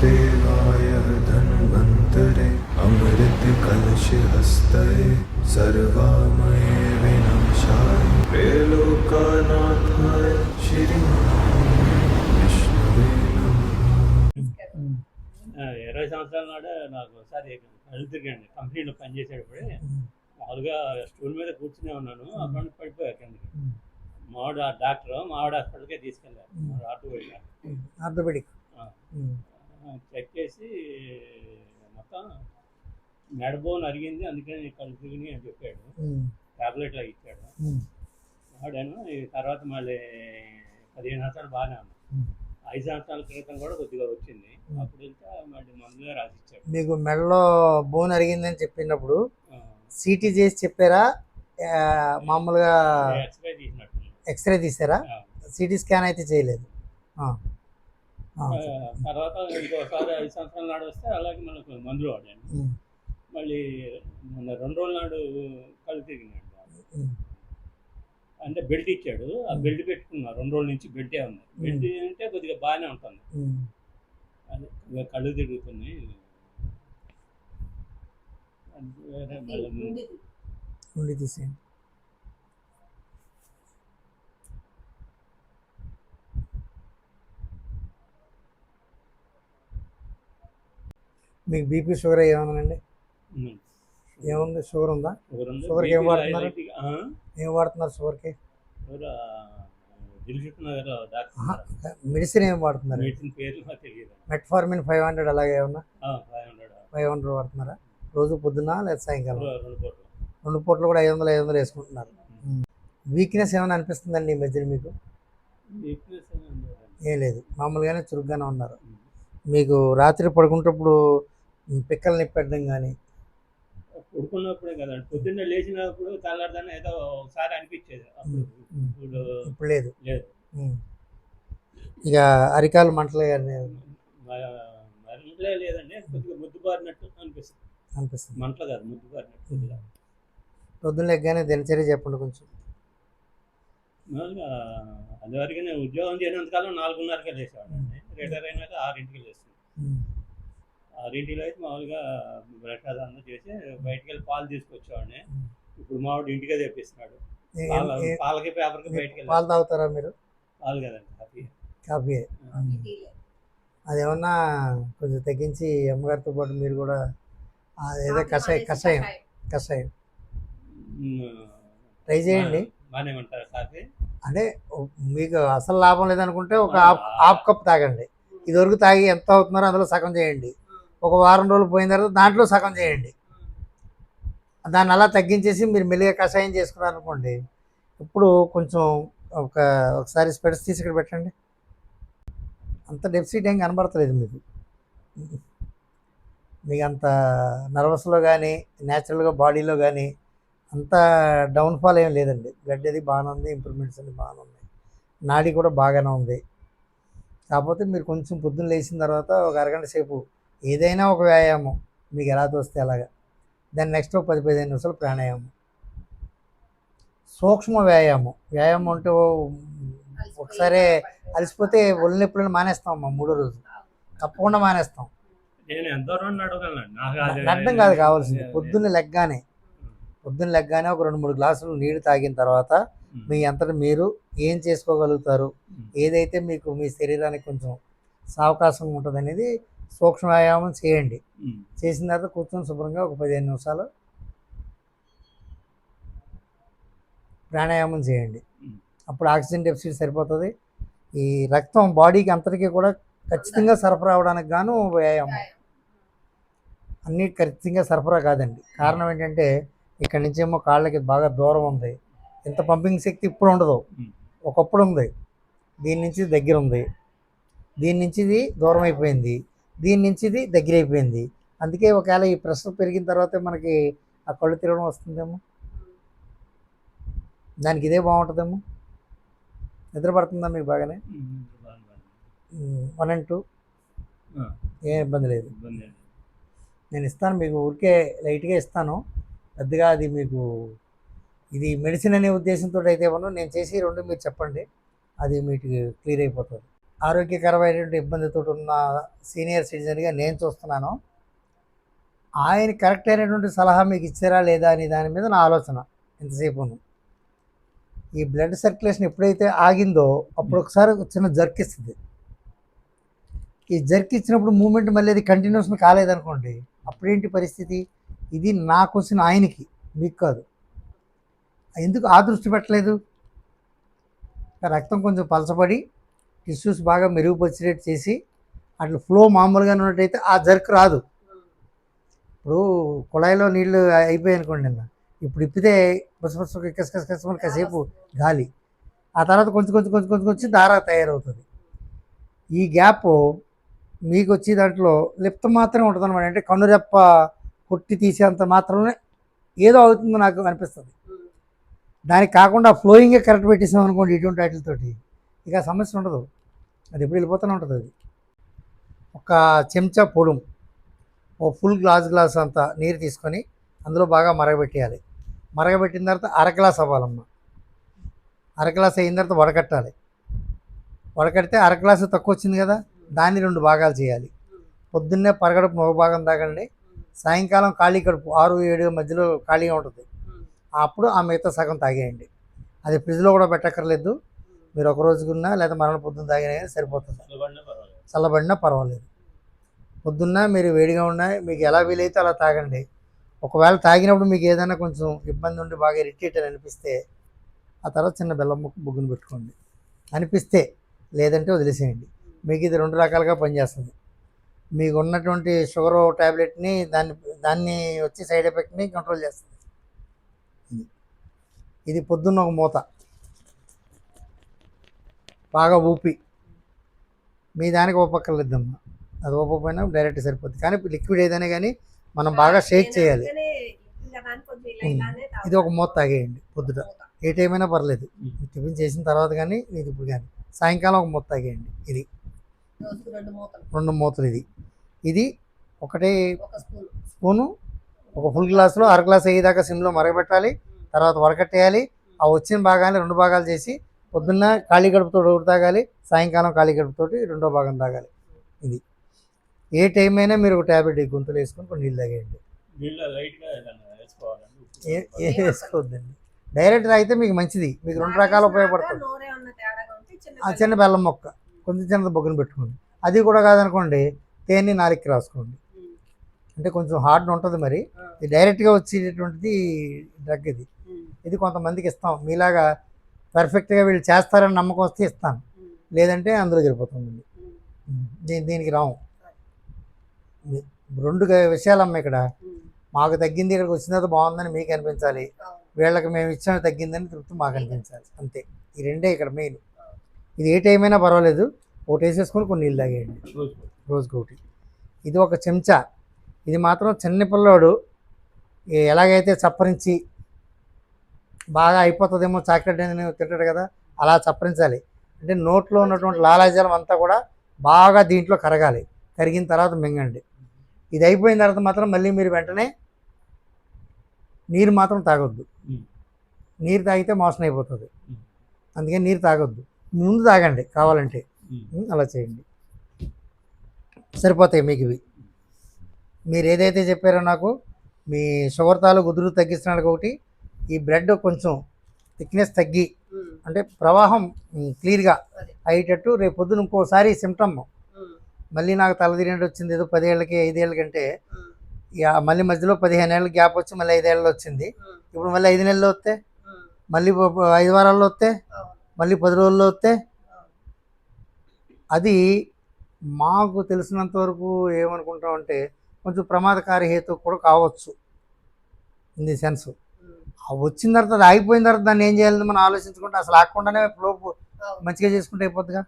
देवाय धन्वन्तरे अमृत कलश हस्तये सर्वामये विनाशाय त्रैलोक्यनाथाय श्री विष्णुवे नमः। 20 సంవత్సరాల నాడు నాకు ఒకసారి కళ్ళు తిరిగాను. కంపెనీలో పనిచేసేటప్పుడే మామూలుగా స్టూల్ మీద కూర్చునే ఉన్నాను. అప్పుడు పడిపోయా కిందకి. మావాడు డాక్టర్ మావాడు హాస్పిటల్కే తీసుకెళ్ళారు. ఆర్థోపెడిక్ చెక్ చేసి మొత్తం మెడబోన్ అరిగింది, అందుకని కళ్ళు తిరిగి అని చెప్పాడు. టాబ్లెట్లు అవి ఇచ్చాడు. వాడాను. ఈ తర్వాత మళ్ళీ 15 సంవత్సరాలు బాగానే ఉన్నాను. 5 సంవత్సరాల క్రితం కూడా కొద్దిగా వచ్చింది. అప్పుడు వెళ్తే మళ్ళీ మందుగా రాసిచ్చాడు. మీకు మెడలో బోన్ అరిగిందని చెప్పినప్పుడు సిటీ చేసి చెప్పారా, మామూలుగా ఎక్స్రే తీసినట్టు? ఎక్స్రే తీసారా? సిటీ స్కాన్ అయితే చేయలేదు. తర్వాత ఇంకోసారి 5 సంవత్సరాల నాడు వస్తే అలాగే మనకు మందులు వాడాను. మళ్ళీ 2 రోజుల నాడు కళ్ళు తిరిగినాడు. అంటే బెల్ట్ ఇచ్చాడు. ఆ బెల్ట్ పెట్టుకున్నా. 2 రోజుల నుంచి బెల్టే ఉంది. బెల్ట్ అంటే కొద్దిగా బాగానే ఉంటుంది. అది కళ్ళు తిరుగుతున్నాయి. ఉండి తీసేయండి. మీకు బీపీ షుగర్ ఏమన్నానండి? ఏముంది? షుగర్ ఉందా? షుగర్కి ఏం వాడుతున్నారు? ఏం వాడుతున్నారు షుగర్కి? మెడిసిన్ ఏం వాడుతున్నారు? మెట్ఫార్మిన్ 500 అలాగే ఏమన్నా 500 వాడుతున్నారా? రోజు పొద్దున్న లేదా సాయంకాలం? 2 పూటలు కూడా 500 వేసుకుంటున్నారు. వీక్నెస్ ఏమైనా అనిపిస్తుందండి ఈ మధ్యన మీకు? ఏం లేదు, మామూలుగానే చురుగ్గానే ఉన్నారు. మీకు రాత్రి పడుకునేటప్పుడు పిక్కలు నిప్పెట్టడం కానీ? పడుకున్నప్పుడే కదండి, పొద్దున్నే లేచినప్పుడు తెల్లారిదాన్ని ఏదో ఒకసారి అనిపించేది. ఇప్పుడు లేదు. ఇక అరికాలు మంటలే మంటలే లేదండి, కొద్దిగా ముద్దుబారినట్టు అనిపిస్తుంది. మంటలు కాదు, ముద్దుబారినట్టు కొద్దిగా. పొద్దున్న లెగ్గానే దినచర్య చెప్పండి కొంచెం. మామూలుగా అదివరకు నేను ఉద్యోగం చేయనంతకాలం 4:30కే లేచేవాడండి. రిటైర్ అయినాక 6ంటికి లేస్తాను. 6ంటిలో అయితే మామూలుగా బ్రష్ అదంతా చేసి బయటికి వెళ్ళి పాలు తీసుకొచ్చేవాడిని. ఇప్పుడు మావాడు ఇంటికే తెప్పిస్తున్నాడు. పాలకి పేపర్కి బయటికి వెళ్ళి. పాలు తాగుతారా మీరు? పాలు కదండి, కాఫీ. కాఫీ. అదేమన్నా కొంచెం తగ్గించి అమ్మగారితో పాటు మీరు కూడా అదేదో కషాయం ట్రై చేయండి. బాగానే ఉంటారు కాఫీ. అంటే మీకు అసలు లాభం లేదనుకుంటే ఒక హాఫ్ కప్ తాగండి. ఇదివరకు తాగి ఎంత అవుతున్నారో అందులో సగం చేయండి. ఒక వారం రోజులు పోయిన తర్వాత దాంట్లో సగం చేయండి. దాన్ని అలా తగ్గించేసి మీరు మెల్లిగా కషాయం చేసుకున్నారనుకోండి, ఇప్పుడు కొంచెం ఒకసారి స్పెడ్స్ తీసి ఇక్కడ పెట్టండి. అంత డెఫిసిట్ ఏం కనబడతలేదు మీకు. మీకు అంత నర్వస్లో కానీ న్యాచురల్గా బాడీలో కానీ అంత డౌన్ఫాల్ ఏం లేదండి. బ్లడ్ అది బాగానే ఉంది, ఇంప్రూవ్మెంట్స్ అన్ని బాగానే ఉన్నాయి, నాడి కూడా బాగానే ఉంది. కాకపోతే మీరు కొంచెం పొద్దున్న లేచిన తర్వాత ఒక అరగంట సేపు ఏదైనా ఒక వ్యాయామం మీకు ఎలా తోస్తే అలాగా, దాన్ని నెక్స్ట్ 10-15 నిమిషాలు ప్రాణాయామం, సూక్ష్మ వ్యాయామం అంటే ఒకసారి అలసిపోతే ఒళ్ళు నొప్పులను మానేస్తామమ్మా. 3వ రోజు తప్పకుండా మానేస్తాం. నడ్డం కాదు కావాల్సింది, పొద్దున్న లెగ్గానే ఒక 2-3 గ్లాసులు నీళ్ళు తాగిన తర్వాత మీ అంతటా మీరు ఏం చేసుకోగలుగుతారు, ఏదైతే మీకు మీ శరీరానికి కొంచెం సావకాశం ఉంటుంది అనేది సూక్ష్మ వ్యాయామం చేయండి. చేసిన తర్వాత కూర్చొని శుభ్రంగా ఒక 15 నిమిషాలు ప్రాణాయామం చేయండి. అప్పుడు ఆక్సిజన్ డెఫిసిట్ సరిపోతుంది. ఈ రక్తం బాడీకి అంతటికీ కూడా ఖచ్చితంగా సరఫరా అవడానికి గాను వ్యాయామం. అన్నీ ఖచ్చితంగా సరఫరా కాదండి. కారణం ఏంటంటే ఇక్కడ నుంచేమో కాళ్ళకి బాగా దూరం ఉంది, ఇంత పంపింగ్ శక్తి ఇప్పుడు ఉండదు, ఒకప్పుడు ఉంది. దీని నుంచి దగ్గర ఉంది, దీని నుంచి ఇది దూరం అయిపోయింది, దీని నుంచి ఇది దగ్గర అయిపోయింది. అందుకే ఒకవేళ ఈ ప్రెషర్ పెరిగిన తర్వాతే మనకి ఆ కళ్ళు తిరగడం వస్తుందేమో. దానికి ఇదే బాగుంటుందేమో. నిద్ర పడుతుందా మీకు బాగానే? 1 and 2 ఏం ఇబ్బంది లేదు. నేను ఇస్తాను మీకు, ఊరికే లైట్గా ఇస్తాను, పెద్దగా అది మీకు ఇది మెడిసిన్ అనే ఉద్దేశంతో అయితే ఇవ్వను. నేను చేసి 2 మీరు చెప్పండి, అది మీకు క్లియర్ అయిపోతుంది. ఆరోగ్యకరమైనటువంటి ఇబ్బందితో ఉన్న సీనియర్ సిటిజన్గా నేను చూస్తున్నాను. ఆయన కరెక్ట్ అయినటువంటి సలహా మీకు ఇచ్చారా లేదా అని దాని మీద నా ఆలోచన ఎంతసేపును. ఈ బ్లడ్ సర్క్యులేషన్ ఎప్పుడైతే ఆగిందో అప్పుడు ఒకసారి ఒక చిన్న జర్క్ ఇస్తుంది. ఈ జర్క్ ఇచ్చినప్పుడు మూమెంట్ మళ్ళీ అది కంటిన్యూషన్ కాలేదనుకోండి, అప్పుడేంటి పరిస్థితి? ఇది నా క్వశ్చన్ ఆయనకి, మీకు కాదు. ఎందుకు ఆ దృష్టి పెట్టలేదు? రక్తం కొంచెం పలచబడి టిష్యూస్ బాగా మెరుగుపరిచేటట్టు చేసి అట్లా ఫ్లో మామూలుగా ఉన్నట్టయితే ఆ జర్క్ రాదు. ఇప్పుడు కుళాయిలో నీళ్ళు అయిపోయాయి అనుకోండి, నిన్న ఇప్పుడు ఇప్పితే కసకసమని కాసేపు గాలి, ఆ తర్వాత కొంచెం కొంచెం కొంచెం కొంచెం వచ్చి దారా తయారవుతుంది. ఈ గ్యాప్ మీకు వచ్చి దాంట్లో లిప్తం మాత్రమే ఉంటుంది అనమాట. అంటే కన్నురెప్ప కొట్టి తీసేంత మాత్రమే ఏదో అవుతుందో నాకు అనిపిస్తుంది. దానికి కాకుండా ఫ్లోయింగే కరెక్ట్ పెట్టేసాం అనుకోండి ఇటువంటి వాటితోటి, ఇక సమస్య ఉండదు. అది ఎప్పుడు వెళ్ళిపోతూనే ఉంటుంది. అది ఒక చెంచా పొడుం, ఓ ఫుల్ గ్లాస్ అంత నీరు తీసుకొని అందులో బాగా మరగబెట్టేయాలి. మరగబెట్టిన తర్వాత అర గ్లాస్ అవ్వాలమ్మ. అర గ్లాస్ అయిన తర్వాత వడకట్టాలి. వడకడితే అర గ్లాసు తక్కువ వచ్చింది కదా, దాన్ని 2 భాగాలు చేయాలి. పొద్దున్నే పరగడుపు ఒక భాగం తాగండి, సాయంకాలం ఖాళీ కడుపు 6-7 మధ్యలో ఖాళీగా ఉంటుంది, అప్పుడు ఆ మిగతా సగం తాగేయండి. అది ఫ్రిడ్జ్లో కూడా పెట్టక్కర్లేదు. మీరు ఒక రోజుకున్నా లేదా మరణ పొద్దున్న తాగినా కానీ సరిపోతుంది. చల్లబడినా పర్వాలేదు. పొద్దున్న మీరు వేడిగా ఉన్నా మీకు ఎలా వీలైతే అలా తాగండి. ఒకవేళ తాగినప్పుడు మీకు ఏదైనా కొంచెం ఇబ్బంది ఉండి బాగా ఇరిటేట్ అని అనిపిస్తే ఆ తర్వాత చిన్న బెల్లం ముక్క బుగ్గును పెట్టుకోండి అనిపిస్తే, లేదంటే వదిలేసేయండి. మీకు ఇది 2 రకాలుగా పనిచేస్తుంది. మీకు ఉన్నటువంటి షుగర్ ట్యాబ్లెట్ని దాన్ని వచ్చి సైడ్ ఎఫెక్ట్ని కంట్రోల్ చేస్తుంది. ఇది పొద్దున్న ఒక మూత బాగా ఊపి, మీ దానికి ఊపక్కర్లేదమ్మా, అది ఊపకపోయినా డైరెక్ట్ సరిపోద్ది. కానీ లిక్విడ్ ఏదైనా కానీ మనం బాగా షేక్ చేయాలి. ఇది ఒక మూత తాగేయండి పొద్దుట, ఏ టైం అయినా పర్లేదు. టిఫిన్ చేసిన తర్వాత కానీ ఇది ఇప్పుడు కానీ సాయంకాలం ఒక మూత తాగేయండి. ఇది 2 మూతలు. ఇది ఒకటే స్పూను ఒక ఫుల్ గ్లాసులో అర గ్లాస్ అయ్యేదాకా సిమ్లో మరగబెట్టాలి. తర్వాత వడకట్టేయాలి. ఆ వచ్చిన భాగాన్ని 2 భాగాలు చేసి పొద్దున్న ఖాళీ కడుపుతో ఒకటి తాగాలి, సాయంకాలం ఖాళీ కడుపుతోటి 2వ భాగం తాగాలి. ఇది ఏ టైం అయినా మీరు ఒక ట్యాబ్లెట్ గొంతులు వేసుకొని కొన్ని నీళ్ళు తాగేయండి. వేసుకోవద్దండి, డైరెక్ట్ తాగితే మీకు మంచిది. మీకు 2 రకాలు ఉపయోగపడుతుంది. ఆ చిన్న బెల్లం మొక్క కొంచెం చిన్నది బొగ్గును పెట్టుకోండి. అది కూడా కాదనుకోండి, తేనె 4కి రాసుకోండి. అంటే కొంచెం హార్డ్ ఉంటుంది. మరి ఇది డైరెక్ట్గా వచ్చేటటువంటిది డ్రగ్. ఇది కొంతమందికి ఇస్తాం. మీలాగా పర్ఫెక్ట్గా వీళ్ళు చేస్తారని నమ్మకం వస్తే ఇస్తాను, లేదంటే అందులో వెళ్ళిపోతుందండి. దీనికి రాము. 2 విషయాలమ్మ ఇక్కడ. మాకు తగ్గింది, ఇక్కడికి వచ్చిన తర్వాత బాగుందని మీకు అనిపించాలి, వీళ్ళకి మేము ఇచ్చిన తగ్గిందని తృప్తి మాకు అనిపించాలి, అంతే. ఈ 2 ఇక్కడ మెయిన్. ఇది ఏ టైం అయినా పర్వాలేదు, ఒకటి వేసేసుకొని కొన్ని నీళ్ళు తాగేయండి రోజుకొకటి. ఇది ఒక చెంచా. ఇది మాత్రం చిన్నపిల్లోడు ఎలాగైతే చప్పరించి బాగా అయిపోతుందేమో చాక్లెట్ అని తింటాడు కదా, అలా చప్పరించాలి. అంటే నోట్లో ఉన్నటువంటి లాలాజలం అంతా కూడా బాగా దీంట్లో కరగాలి. కరిగిన తర్వాత మింగండి. ఇది అయిపోయిన తర్వాత మాత్రం మళ్ళీ మీరు వెంటనే నీరు మాత్రం తాగొద్దు. నీరు తాగితే మోషన్ అయిపోతుంది, అందుకని నీరు తాగొద్దు. ముందు తాగండి కావాలంటే, అలా చేయండి, సరిపోతాయి మీకు ఇవి. మీరు ఏదైతే చెప్పారో నాకు, మీ షుగర్ తాలూకు ఉదురు తగ్గించడానికి ఒకటి, ఈ బ్లడ్ కొంచెం థిక్నెస్ తగ్గి అంటే ప్రవాహం క్లియర్గా అయ్యేటట్టు. రేపు పొద్దున ఇంకోసారి సిమ్టమ్ మళ్ళీ నాకు తలదిరినట్టు వచ్చింది, ఏదో 10 ఏళ్ళకి 5 ఏళ్ళకంటే మళ్ళీ మధ్యలో 15 ఏళ్ళ గ్యాప్ వచ్చి మళ్ళీ 5 ఏళ్ళలో వచ్చింది. ఇప్పుడు మళ్ళీ 5 నెలల్లో వస్తే, మళ్ళీ 5 వారాల్లో వస్తే, మళ్ళీ 10 రోజుల్లో వస్తే, అది మాకు తెలిసినంత వరకు ఏమనుకుంటామంటే కొంచెం ప్రమాదకారి హేతు కూడా కావచ్చు. ఇన్ ది సెన్స్ వచ్చిన తర్వాత అది ఆగిపోయిన తర్వాత దాన్ని ఏం చేయాలని మనం ఆలోచించుకుంటే అసలు ఆగకుండానే ఫ్లో మంచిగా చేసుకుంటే అయిపోతుందిగా.